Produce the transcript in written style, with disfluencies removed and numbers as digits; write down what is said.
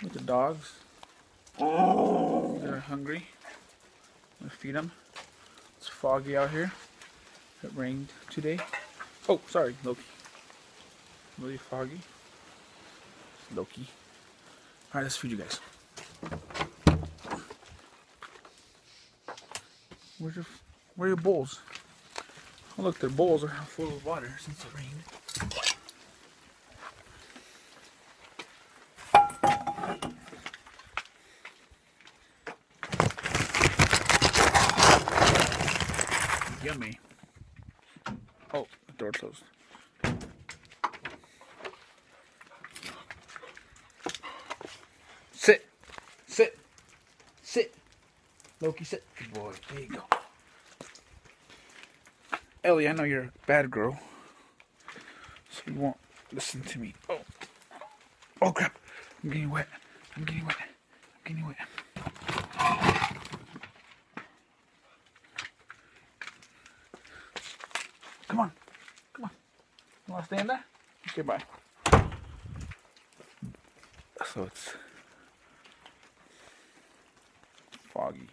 with the dogs. They're hungry. I'm gonna feed them. It's foggy out here. It rained today. Oh, sorry, Loki. Really foggy. Loki. Alright, let's feed you guys. Where are your bowls? Oh look, their bowls are full of water since it rained. Yummy. Oh, the door closed. Sit. Sit. Sit. Loki, sit. Good boy. There you go. Ellie, I know you're a bad girl, so you won't listen to me. Oh. Oh crap. I'm getting wet. I'm getting wet. I'm getting wet. Come on. Come on. You want to stay in there? Okay, bye. So it's foggy.